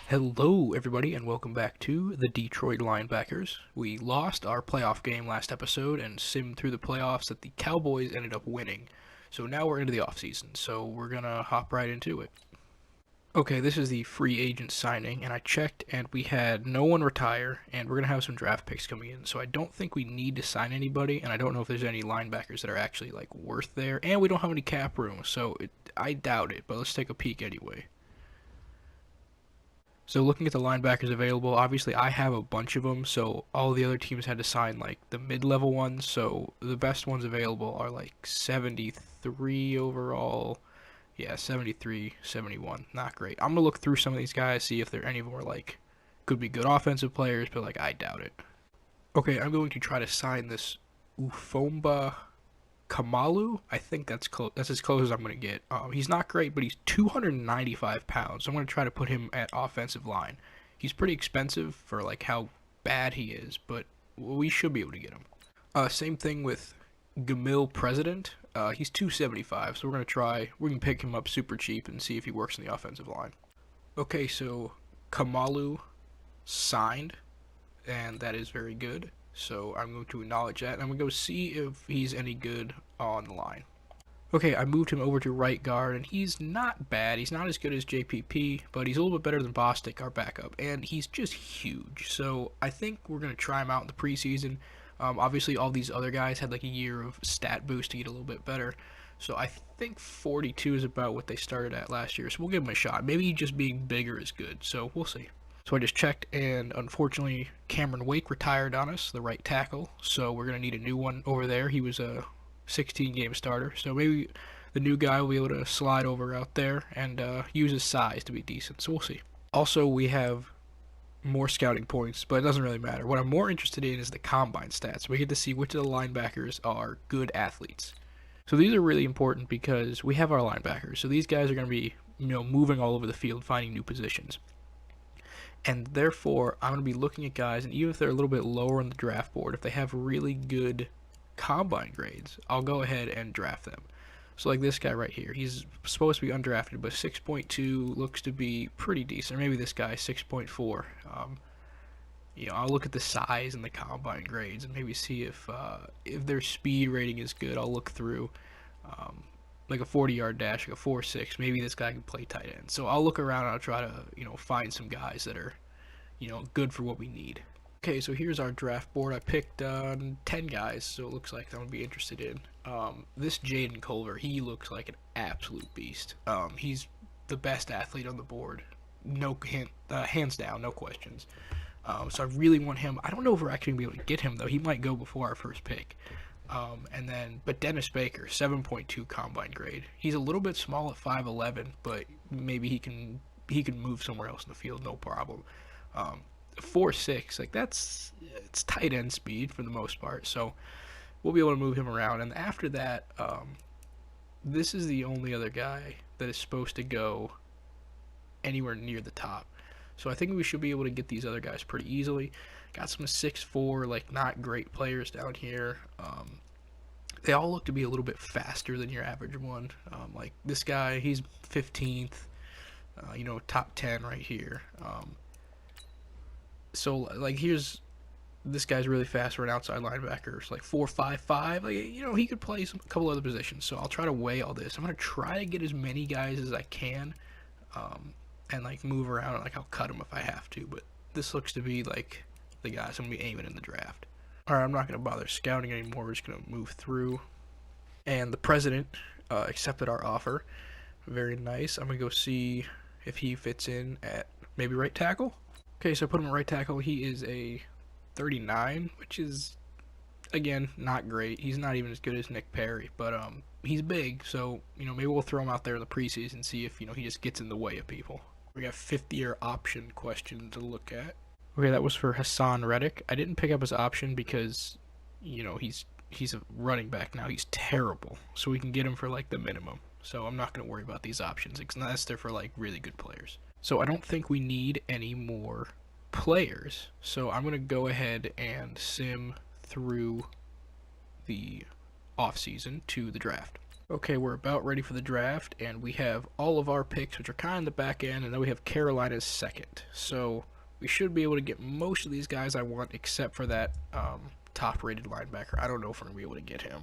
Hello, everybody, and welcome back to the Detroit Linebackers. We lost our playoff game last episode and simmed through the playoffs that the Cowboys ended up winning. So now we're into the offseason, so we're gonna hop right into it. Okay, this is the free agent signing, and I checked and we had no one retire, and we're gonna have some draft picks coming in. So I don't think we need to sign anybody, and I don't know if there's any linebackers that are actually worth there, and we don't have any cap room, so I doubt it, but let's take a peek anyway. So looking at the linebackers available, obviously I have a bunch of them, so all the other teams had to sign the mid-level ones, so the best ones available are 73 overall. Yeah, 73, 71. Not great. I'm going to look through some of these guys, see if there any of them are could be good offensive players, but I doubt it. Okay, I'm going to try to sign this Ufomba Kamalu. I think that's close. That's as close as I'm going to get. He's not great, but he's 295 pounds. So I'm going to try to put him at offensive line. He's pretty expensive for how bad he is, but we should be able to get him. Same thing with Gamil President. He's 275, so we're going to try. We can pick him up super cheap and see if he works in the offensive line. Okay, so Kamalu signed, and that is very good. So I'm going to acknowledge that, and I'm going to go see if he's any good on the line. Okay, I moved him over to right guard, and he's not bad. He's not as good as JPP, but he's a little bit better than Bostic, our backup, and he's just huge. So I think we're going to try him out in the preseason. Obviously, all these other guys had a year of stat boost to get a little bit better. So I think 42 is about what they started at last year, so we'll give him a shot. Maybe just being bigger is good, so we'll see. So I just checked, and unfortunately, Cameron Wake retired on us, the right tackle. So we're going to need a new one over there. He was a 16-game starter. So maybe the new guy will be able to slide over out there and use his size to be decent. So we'll see. Also, we have more scouting points, but it doesn't really matter. What I'm more interested in is the combine stats. We get to see which of the linebackers are good athletes. So these are really important because we have our linebackers. So these guys are going to be, moving all over the field, finding new positions. And therefore, I'm going to be looking at guys, and even if they're a little bit lower on the draft board, if they have really good combine grades, I'll go ahead and draft them. So like this guy right here, he's supposed to be undrafted, but 6.2 looks to be pretty decent. Or maybe this guy 6.4. I'll look at the size and the combine grades, and maybe see if their speed rating is good. I'll look through. Like a 40-yard dash, like a 4.6. Maybe this guy can play tight end. So I'll look around and I'll try to, find some guys that are, good for what we need. Okay, so here's our draft board. I picked 10 guys, so it looks like I'm going to be interested in. This Jaden Culver, he looks like an absolute beast. He's the best athlete on the board. Hands down, no questions. So I really want him. I don't know if we're actually going to be able to get him, though. He might go before our first pick. But Dennis Baker, 7.2 combine grade. He's a little bit small at 5'11", but maybe he can move somewhere else in the field, no problem. 4.6, it's tight end speed for the most part, so we'll be able to move him around. And after that, this is the only other guy that is supposed to go anywhere near the top. So I think we should be able to get these other guys pretty easily. Got some 6'4", not great players down here. They all look to be a little bit faster than your average one. Like this guy, he's 15th, top 10 right here. So here's this guy's really fast for an outside linebacker. It's 4.55. He could play a couple other positions. So I'll try to weigh all this. I'm gonna try to get as many guys as I can, and move around. I'll cut them if I have to. But this looks to be the guys I'm gonna be aiming in the draft. Alright, I'm not going to bother scouting anymore. We're just going to move through. And the president accepted our offer. Very nice. I'm going to go see if he fits in at maybe right tackle. Okay, so I put him at right tackle. He is a 39, which is, again, not great. He's not even as good as Nick Perry, but he's big, so maybe we'll throw him out there in the preseason and see if he just gets in the way of people. We got 50-year option question to look at. Okay, that was for Hassan Reddick. I didn't pick up his option because, he's a running back now. He's terrible. So we can get him for the minimum. So I'm not going to worry about these options unless they're for really good players. So I don't think we need any more players. So I'm going to go ahead and sim through the offseason to the draft. Okay, we're about ready for the draft, and we have all of our picks, which are kind of in the back end, and then we have Carolina's second. So we should be able to get most of these guys I want, except for that top-rated linebacker. I don't know if we're going to be able to get him.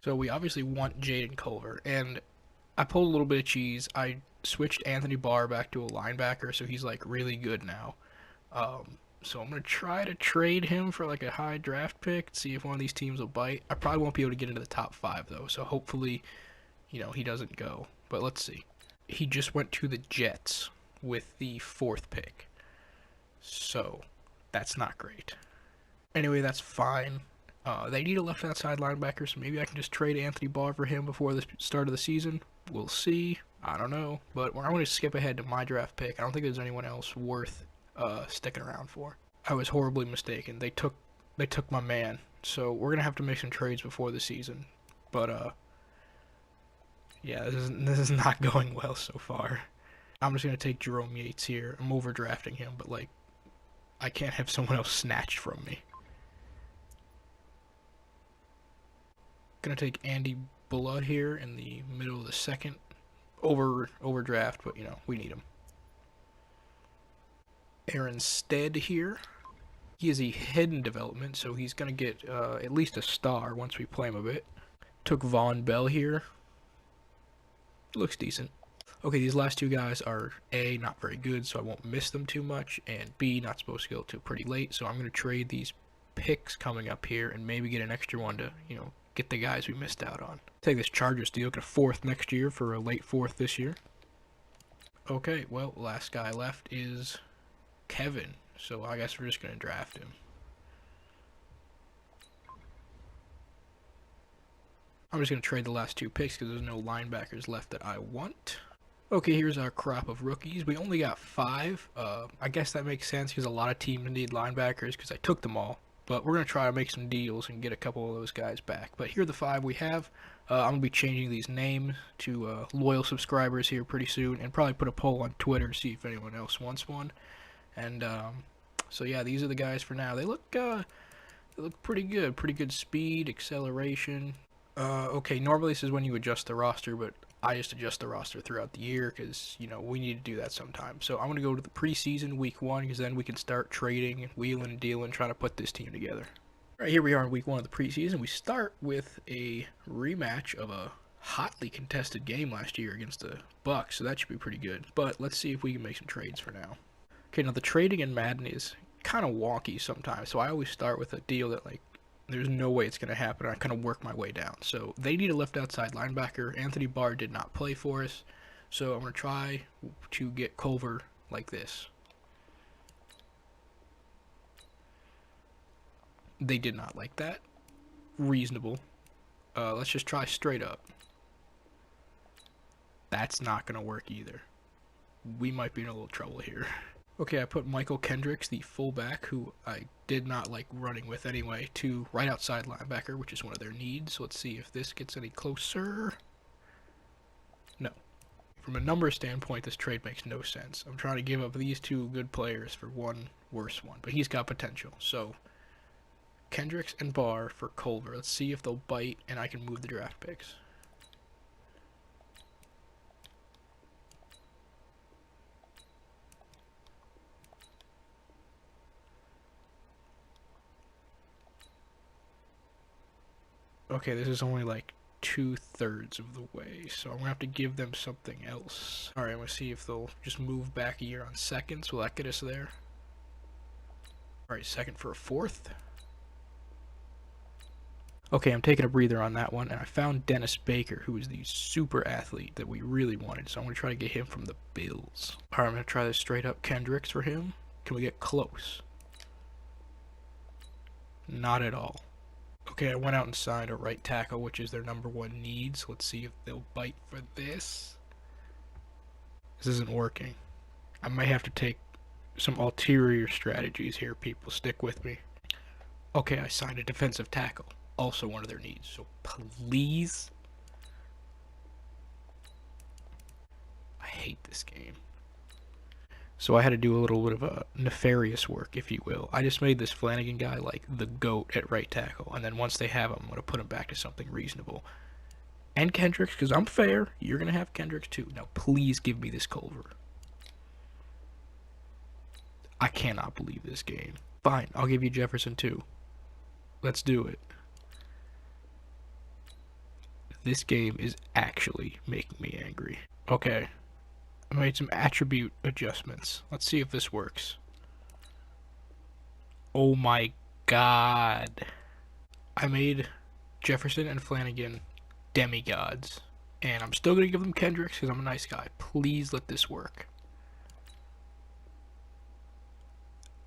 So we obviously want Jaden Culver, and I pulled a little bit of cheese. I switched Anthony Barr back to a linebacker, so he's like really good now. So I'm gonna try to trade him for like a high draft pick, see if one of these teams will bite. I probably won't be able to get into the top 5 though, so hopefully, he doesn't go. But let's see. He just went to the Jets with the 4th pick, so that's not great. Anyway, that's fine. They need a left outside linebacker, so maybe I can just trade Anthony Barr for him before the start of the season. We'll see. I don't know. But I'm going to skip ahead to my draft pick. I don't think there's anyone else worth sticking around for. I was horribly mistaken. They took my man. So we're going to have to make some trades before the season. But yeah, this is not going well so far. I'm just going to take Jerome Yates here. I'm overdrafting him, but like I can't have someone else snatched from me. Gonna take Andy Blood here in the middle of the second. Overdraft, but we need him. Aaron Stead here. He is a hidden development, so he's gonna get at least a star once we play him a bit. Took Von Bell here. Looks decent. Okay, these last two guys are A, not very good, so I won't miss them too much, and B, not supposed to go till pretty late, so I'm gonna trade these picks coming up here and maybe get an extra one to, get the guys we missed out on. Take this Chargers deal, get a 4th next year for a late 4th this year. Okay, well, last guy left is Kevin, so I guess we're just going to draft him. I'm just going to trade the last 2 picks because there's no linebackers left that I want. Okay, here's our crop of rookies. We only got 5. I guess that makes sense because a lot of teams need linebackers because I took them all. But we're going to try to make some deals and get a couple of those guys back. But here are the 5 we have. I'm going to be changing these names to loyal subscribers here pretty soon. And probably put a poll on Twitter to see if anyone else wants one. And so yeah, these are the guys for now. They look pretty good. Pretty good speed, acceleration. Okay, normally this is when you adjust the roster, but I just adjust the roster throughout the year because, we need to do that sometime. So I'm going to go to the preseason week 1 because then we can start trading and wheeling and dealing, trying to put this team together. All right, here we are in week 1 of the preseason. We start with a rematch of a hotly contested game last year against the Bucks, so that should be pretty good. But let's see if we can make some trades for now. Okay, now the trading in Madden is kind of wonky sometimes, so I always start with a deal that, there's no way it's going to happen. I kind of work my way down. So they need a left outside linebacker. Anthony Barr did not play for us. So I'm going to try to get Culver like this. They did not like that. Reasonable. Let's just try straight up. That's not going to work either. We might be in a little trouble here. Okay, I put Michael Kendricks, the fullback, who I did not like running with anyway, to right outside linebacker, which is one of their needs. So let's see if this gets any closer. No. From a number standpoint, this trade makes no sense. I'm trying to give up these 2 good players for one worse one, but he's got potential. So Kendricks and Barr for Culver. Let's see if they'll bite and I can move the draft picks. Okay, this is only like 2/3 of the way, so I'm gonna have to give them something else. Alright, I'm gonna see if they'll just move back a year on seconds. Will that get us there? Alright, second for a 4th. Okay, I'm taking a breather on that one, and I found Dennis Baker, who is the super athlete that we really wanted, so I'm gonna try to get him from the Bills. Alright, I'm gonna try this straight up Kendricks for him. Can we get close? Not at all. Okay, I went out and signed a right tackle, which is their number 1 need, so let's see if they'll bite for this. This isn't working. I might have to take some ulterior strategies here, people. Stick with me. Okay, I signed a defensive tackle, also one of their needs, so please. I hate this game. So I had to do a little bit of a nefarious work, if you will. I just made this Flanagan guy like the GOAT at right tackle, and then once they have him, I'm going to put him back to something reasonable. And Kendricks, because I'm fair. You're going to have Kendricks too. Now, please give me this Culver. I cannot believe this game. Fine, I'll give you Jefferson too. Let's do it. This game is actually making me angry. Okay, I made some attribute adjustments. Let's see if this works. Oh my god. I made Jefferson and Flanagan demigods. And I'm still going to give them Kendricks because I'm a nice guy. Please let this work.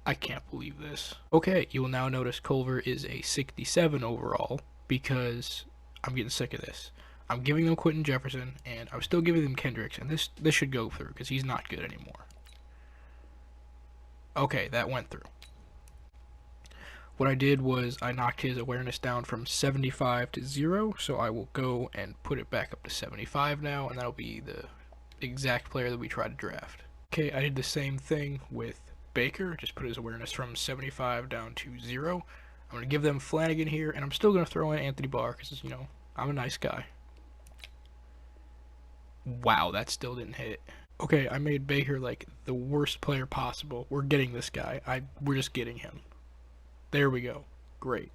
I can't believe this. Okay, you will now notice Culver is a 67 overall because I'm getting sick of this. I'm giving them Quentin Jefferson, and I'm still giving them Kendricks, and this should go through because he's not good anymore. Okay, that went through. What I did was I knocked his awareness down from 75 to 0, so I will go and put it back up to 75 now, and that'll be the exact player that we tried to draft. Okay, I did the same thing with Baker, just put his awareness from 75 down to 0. I'm going to give them Flanagan here, and I'm still going to throw in Anthony Barr because, you know, I'm a nice guy. Wow, that still didn't hit. Okay, I made Baker like the worst player possible. We're getting this guy. We're just getting him. There we go. Great.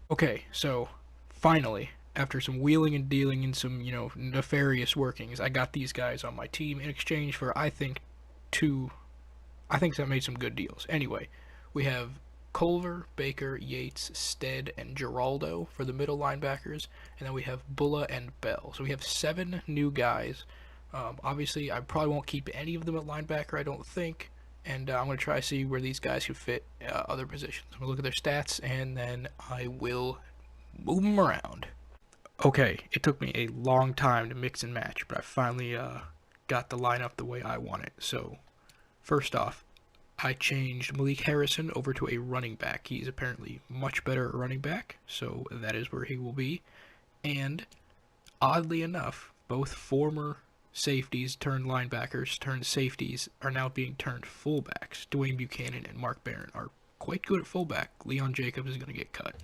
Okay, so finally, after some wheeling and dealing and some, you know, nefarious workings, I got these guys on my team in exchange for, I think that made some good deals. Anyway, we have Culver, Baker, Yates, Stead, and Giraldo for the middle linebackers, and then we have Bulla and Bell. So we have 7 new guys. Obviously, I probably won't keep any of them at linebacker, I don't think, and I'm going to try to see where these guys could fit other positions. I'm going to look at their stats, and then I will move them around. Okay, it took me a long time to mix and match, but I finally got the lineup the way I want it. So, first off, I changed Malik Harrison over to a running back. He's apparently much better at running back, so that is where he will be. And, oddly enough, both former safeties turned linebackers turned safeties are now being turned fullbacks. Dwayne Buchanan and Mark Barron are quite good at fullback. Leon Jacobs is going to get cut.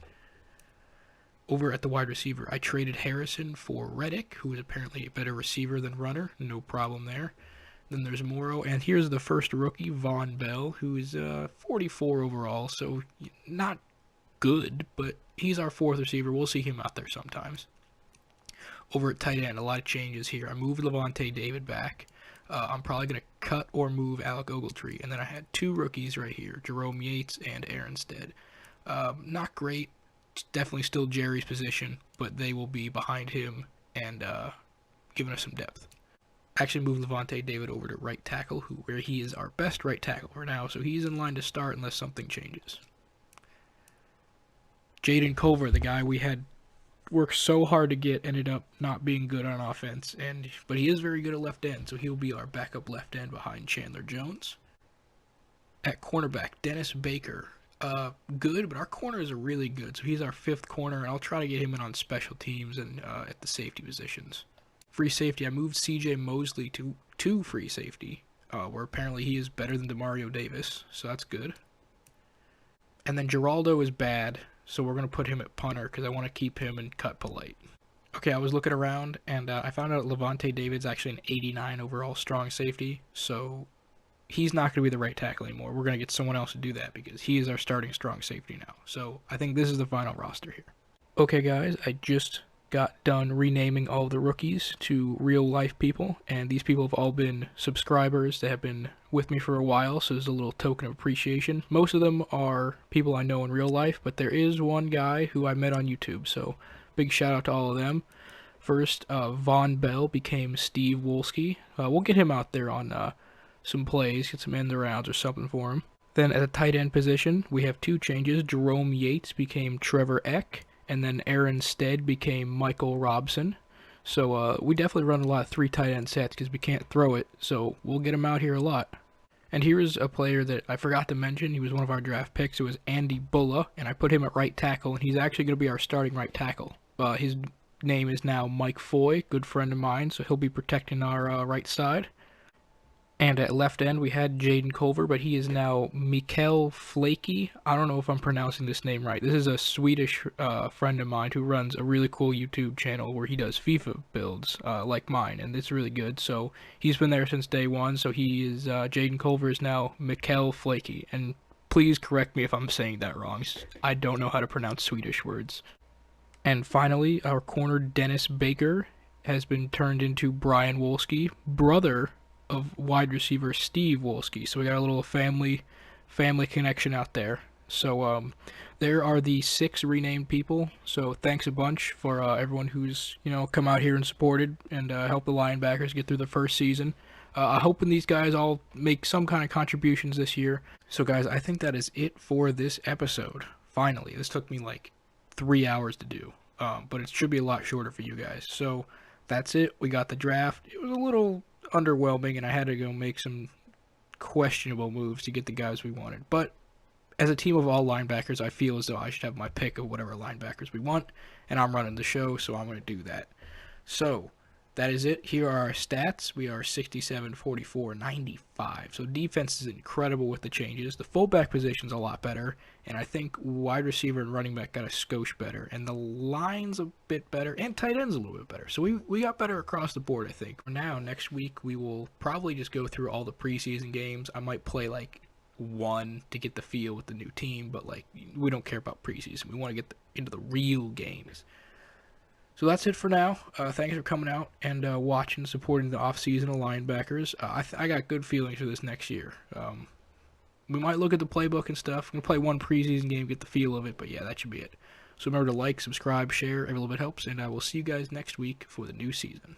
Over at the wide receiver, I traded Harrison for Reddick, who is apparently a better receiver than runner. No problem there. Then there's Morrow, and here's the first rookie, Von Bell, who is 44 overall, so not good, but he's our 4th receiver. We'll see him out there sometimes. Over at tight end, a lot of changes here. I moved Levante David back. I'm probably going to cut or move Alec Ogletree. And then I had 2 rookies right here, Jerome Yates and Aaron Stead. Not great. Definitely still Jerry's position, but they will be behind him and giving us some depth. I actually moved Levante David over to right tackle, where he is our best right tackle for now, so he's in line to start unless something changes. Jaden Culver, the guy we had worked so hard to get, ended up not being good on offense, but he is very good at left end, so he'll be our backup left end behind Chandler Jones. At cornerback, Dennis Baker. Good, but our corners are really good, so he's our 5th corner, and I'll try to get him in on special teams and at the safety positions. Free safety, I moved C.J. Mosley to free safety, where apparently he is better than Demario Davis, so that's good. And then Giraldo is bad, so we're going to put him at punter because I want to keep him and cut polite. Okay, I was looking around, and I found out Levante David's actually an 89 overall strong safety, so he's not going to be the right tackle anymore. We're going to get someone else to do that because he is our starting strong safety now. So I think this is the final roster here. Okay, guys, I just got done renaming all the rookies to real life people, and these people have all been subscribers that have been with me for a while, so there's a little token of appreciation. Most of them are people I know in real life, but there is one guy who I met on YouTube, so big shout out to all of them. First, Von Bell became Steve Wolski. We'll get him out there on some plays, get some end arounds or something for him. Then at the tight end position, we have 2 changes. Jerome Yates became Trevor Eck, and then Aaron Stead became Michael Robson. So we definitely run a lot of 3 tight end sets because we can't throw it, so we'll get him out here a lot. And here's a player that I forgot to mention. He was one of our draft picks. It was Andy Bulla, and I put him at right tackle, and he's actually going to be our starting right tackle. His name is now Mike Foy, good friend of mine, so he'll be protecting our right side. And at left end, we had Jaden Culver, but he is now Mikael Flakey. I don't know if I'm pronouncing this name right. This is a Swedish friend of mine who runs a really cool YouTube channel where he does FIFA builds like mine, and it's really good. So he's been there since day one. So he is Jaden Culver is now Mikael Flakey, and please correct me if I'm saying that wrong. I don't know how to pronounce Swedish words. And finally, our corner Dennis Baker has been turned into Brian Wolski, brother of wide receiver Steve Wolski. So we got a little family connection out there. So there are the 6 renamed people. So thanks a bunch for everyone who's come out here and supported and helped the Linebackers get through the first season. I'm hoping these guys all make some kind of contributions this year. So guys, I think that is it for this episode. Finally, this took me like 3 hours to do, but it should be a lot shorter for you guys. So that's it. We got the draft. It was a little underwhelming, and I had to go make some questionable moves to get the guys we wanted. But as a team of all linebackers, I feel as though I should have my pick of whatever linebackers we want, and I'm running the show, so I'm going to do that. So that is it. Here are our stats. We are 67, 44, 95. So defense is incredible with the changes. The fullback position's a lot better, and I think wide receiver and running back got a skosh better, and the line's a bit better, and tight end's a little bit better. So we got better across the board, I think. For now, next week, we will probably just go through all the preseason games. I might play like one to get the feel with the new team, but like we don't care about preseason. We want to get into the real games. So that's it for now. Thanks for coming out and watching, supporting the offseason of linebackers. I got good feelings for this next year. We might look at the playbook and stuff. I'm going to play one preseason game, get the feel of it, but yeah, that should be it. So remember to like, subscribe, share. Every little bit helps, and I will see you guys next week for the new season.